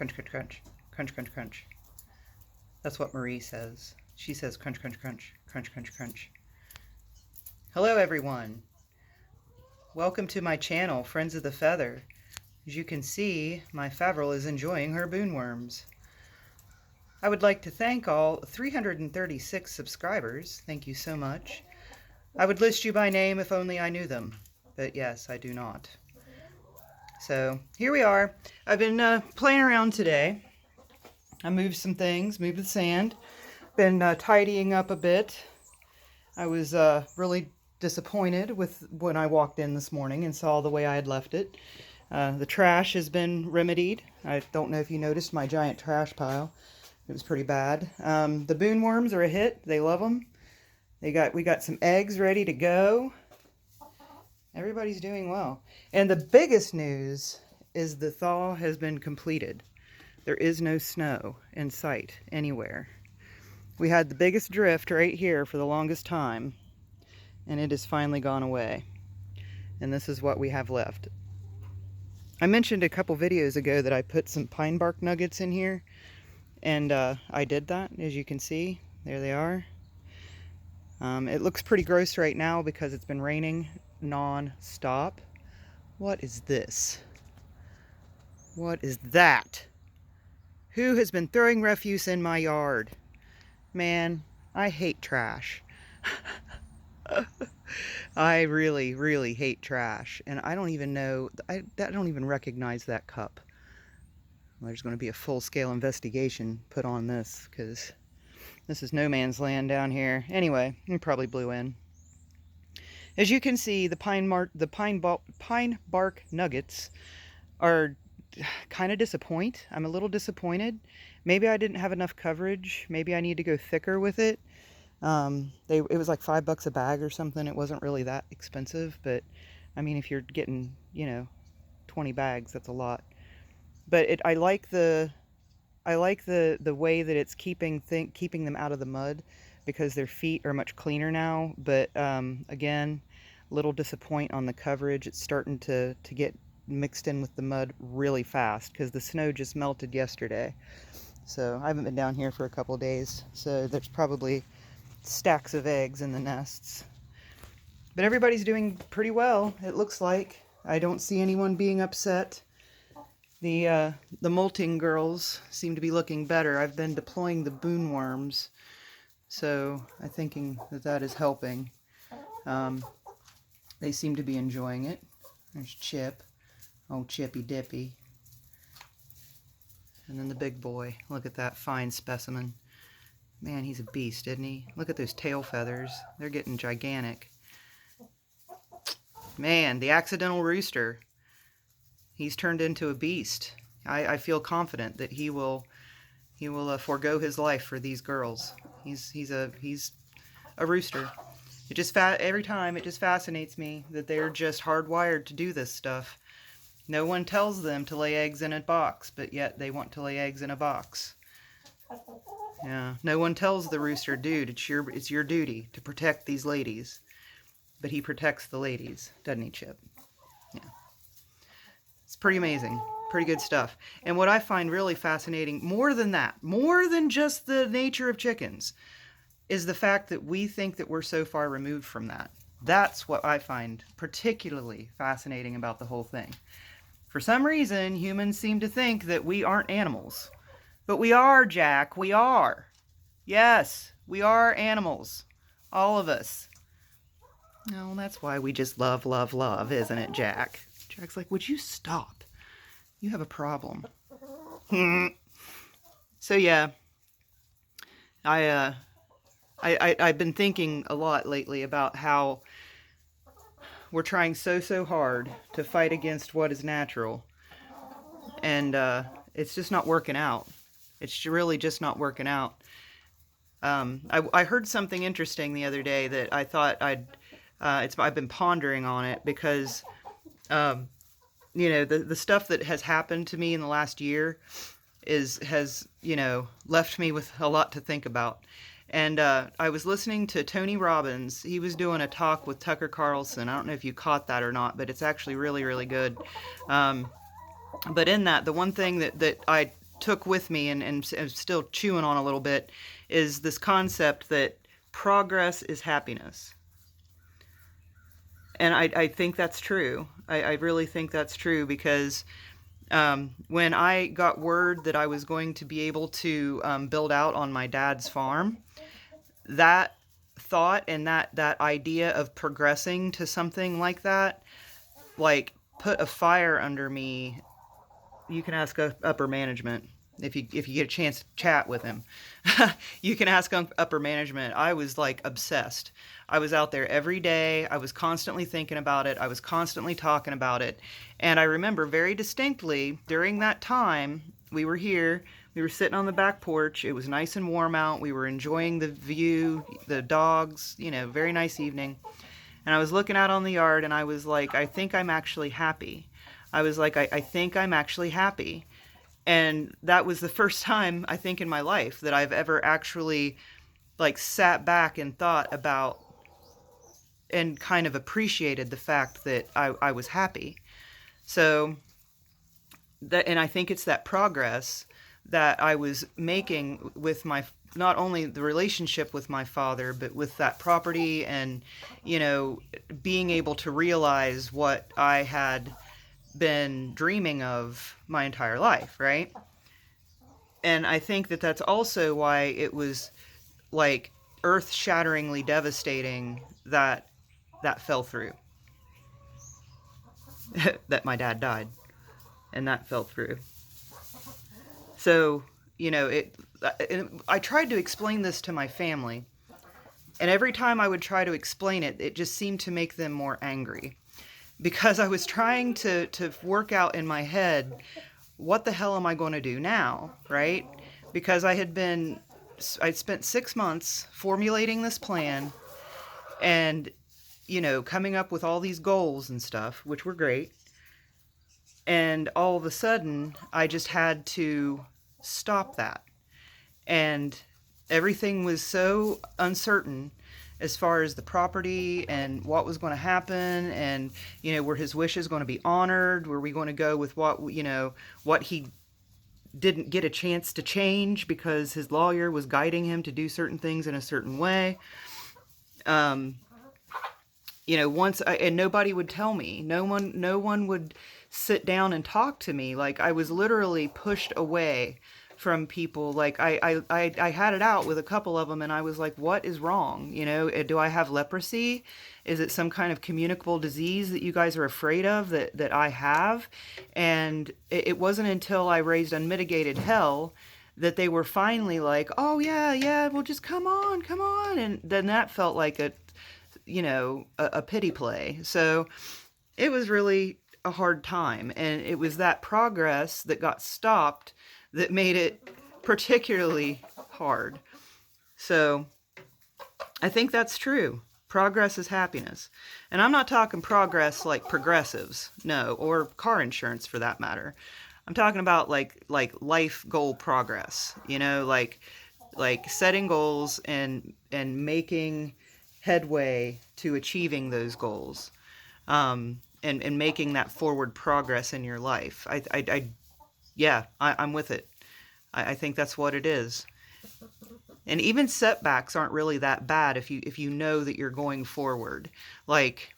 Crunch, crunch, crunch. Crunch, crunch, crunch. That's what Marie says. She says crunch, crunch, crunch. Crunch, crunch, crunch. Hello, everyone. Welcome to my channel, Friends of the Feather. As you can see, my Favril is enjoying her boonworms. I would like to thank all 336 subscribers. Thank you so much. I would list you by name if only I knew them. But yes, I do not. So, here we are. I've been playing around today. I moved some things, moved the sand. Been tidying up a bit. I was really disappointed with when I walked in this morning and saw the way I had left it. The trash has been remedied. I don't know if you noticed my giant trash pile. It was pretty bad. The boonworms are a hit. They love them. We got some eggs ready to go. Everybody's doing well. And the biggest news is the thaw has been completed. There is no snow in sight anywhere. We had the biggest drift right here for the longest time, and it has finally gone away. And this is what we have left. I mentioned a couple videos ago that I put some pine bark nuggets in here, and I did that, as you can see. There they are. It looks pretty gross right now because it's been raining non-stop. What is this? What is that? Who has been throwing refuse in my yard? Man, I hate trash. I really, really hate trash. And I don't even know, I don't even recognize that cup. Well, there's going to be a full-scale investigation put on this because this is no man's land down here. Anyway, it probably blew in. As you can see, the pine bark nuggets are kind of disappoint. I'm a little disappointed. Maybe I didn't have enough coverage. Maybe I need to go thicker with it. It was like $5 a bag or something. It wasn't really that expensive, but I mean, if you're getting, 20 bags, that's a lot. But I like the way that it's keeping them out of the mud, because their feet are much cleaner now. But again, a little disappoint on the coverage. It's starting to get mixed in with the mud really fast because the snow just melted yesterday. So I haven't been down here for a couple of days, so there's probably stacks of eggs in the nests. But everybody's doing pretty well, it looks like. I don't see anyone being upset. The molting girls seem to be looking better. I've been deploying the boonworms, so I'm thinking that is helping. They seem to be enjoying it. There's Chip. Oh, Chippy Dippy. And then the big boy. Look at that fine specimen. Man, he's a beast, isn't he? Look at those tail feathers. They're getting gigantic. Man, the accidental rooster. He's turned into a beast. I feel confident that he will forego his life for these girls. He's a rooster. Every time it just fascinates me that they're just hardwired to do this stuff. No one tells them to lay eggs in a box, but yet they want to lay eggs in a box. Yeah, no one tells the rooster, dude, it's your duty to protect these ladies. But he protects the ladies, doesn't he, Chip? Yeah. It's pretty amazing. Pretty good stuff. And what I find really fascinating, more than that, more than just the nature of chickens, is the fact that we think that we're so far removed from that. That's what I find particularly fascinating about the whole thing. For some reason, humans seem to think that we aren't animals. But we are, Jack. We are. Yes, we are animals. All of us. No, that's why we just love, love, love, isn't it, Jack? Jack's like, would you stop? You have a problem. So, yeah. I've been thinking a lot lately about how we're trying so hard to fight against what is natural. And it's just not working out. It's really just not working out. I heard something interesting the other day that I thought I've been pondering on it because, the stuff that has happened to me in the last year has left me with a lot to think about. And I was listening to Tony Robbins. He was doing a talk with Tucker Carlson. I don't know if you caught that or not, but it's actually really, really good. But in that, the one thing that took with me and am still chewing on a little bit is this concept that progress is happiness. And I think that's true. I really think that's true, because when I got word that I was going to be able to build out on my dad's farm, that thought and that idea of progressing to something like that, like, put a fire under me. You can ask upper management if you get a chance to chat with him. You can ask upper management. I was like obsessed. I was out there every day. I was constantly thinking about it. I was constantly talking about it. And I remember very distinctly during that time, we were here. We were sitting on the back porch. It was nice and warm out. We were enjoying the view, the dogs, very nice evening. And I was looking out on the yard, and I was like, I think I'm actually happy. I was like, I think I'm actually happy. And that was the first time, I think, in my life that I've ever actually, like, sat back and thought about and kind of appreciated the fact that I was happy. So, and I think it's that progress that I was making with not only the relationship with my father, but with that property, and, being able to realize what I had been dreaming of my entire life, right? And I think that that's also why it was, like, earth-shatteringly devastating that fell through. That my dad died, and that fell through. So, I tried to explain this to my family, and every time I would try to explain it, it just seemed to make them more angry, because I was trying to work out in my head, what the hell am I going to do now, right? Because I'd spent 6 months formulating this plan and, coming up with all these goals and stuff, which were great. And all of a sudden, I just had to stop that. And everything was so uncertain as far as the property and what was going to happen, and, were his wishes going to be honored? Were we going to go with what he didn't get a chance to change because his lawyer was guiding him to do certain things in a certain way? And nobody would tell me. No one would sit down and talk to me. Like, I was literally pushed away from people. Like, I had it out with a couple of them, and I was like, what is wrong? Do I have leprosy? Is it some kind of communicable disease that you guys are afraid of that I have? And it wasn't until I raised unmitigated hell that they were finally like, oh yeah, well, just come on. And then that felt like a pity play. So it was really a hard time, and it was that progress that got stopped that made it particularly hard. So I think that's true. Progress is happiness. And I'm not talking progress like progressives, no, or car insurance for that matter. I'm talking about like life goal progress, like setting goals and making headway to achieving those goals, and making that forward progress in your life. I'm with it. I think that's what it is. And even setbacks aren't really that bad if you know that you're going forward. Like,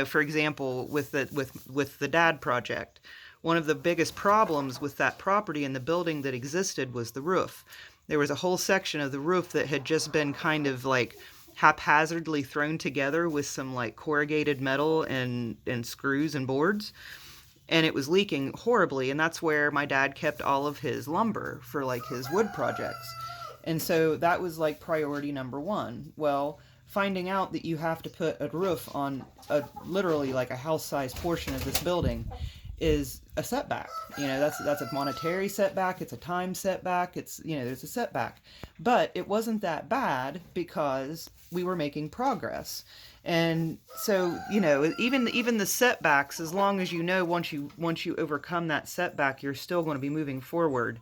for example, with the dad project, one of the biggest problems with that property and the building that existed was the roof. There was a whole section of the roof that had just been kind of like haphazardly thrown together with some like corrugated metal and screws and boards. And it was leaking horribly, and that's where my dad kept all of his lumber for like his wood projects. And so that was like priority number one. Well, finding out that you have to put a roof on literally like a house-sized portion of this building is a setback. That's a monetary setback, it's a time setback, it's, there's a setback. But it wasn't that bad because we were making progress. And so, even the setbacks, as long as once you overcome that setback, you're still going to be moving forward.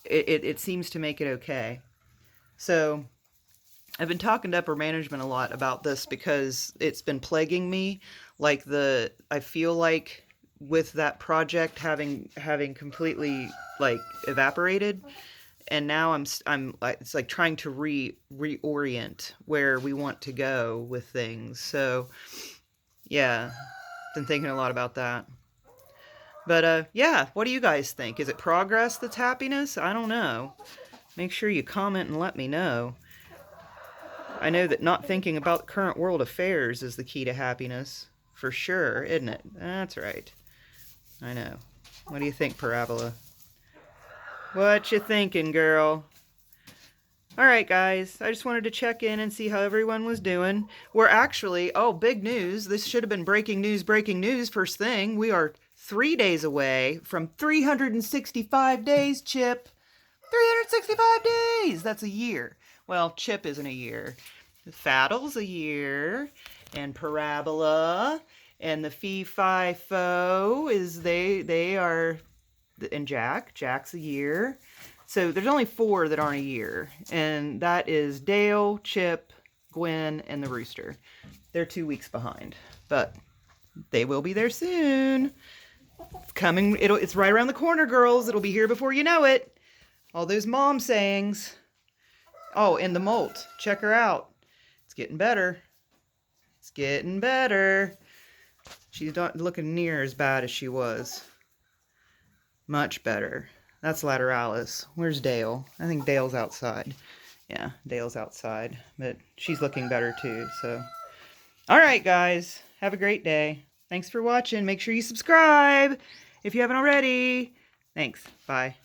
It seems to make it okay. So I've been talking to upper management a lot about this because it's been plaguing me. I feel like with that project having completely like evaporated. And now I'm it's like trying to reorient where we want to go with things. So yeah, been thinking a lot about that. But yeah, what do you guys think? Is it progress that's happiness? I don't know. Make sure you comment and let me know. I know that not thinking about current world affairs is the key to happiness. For sure, isn't it? That's right. I know. What do you think, Parabola? What you thinking, girl? Alright, guys. I just wanted to check in and see how everyone was doing. We're actually... Oh, big news. This should have been breaking news first thing. We are 3 days away from 365 days, Chip. 365 days! That's a year. Well, Chip isn't a year. Faddle's a year. And Parabola. And the Fee-Fi-Fo is... They are... And Jack's a year. So there's only 4 that aren't a year. And that is Dale, Chip, Gwen, and the rooster. They're 2 weeks behind. But they will be there soon. It's coming. It's right around the corner, girls. It'll be here before you know it. All those mom sayings. Oh, and the molt. Check her out. It's getting better. It's getting better. She's not looking near as bad as she was. Much better. That's Lateralis. Where's Dale? I think Dale's outside. Yeah, Dale's outside. But she's looking better too, so. Alright, guys. Have a great day. Thanks for watching. Make sure you subscribe if you haven't already. Thanks. Bye.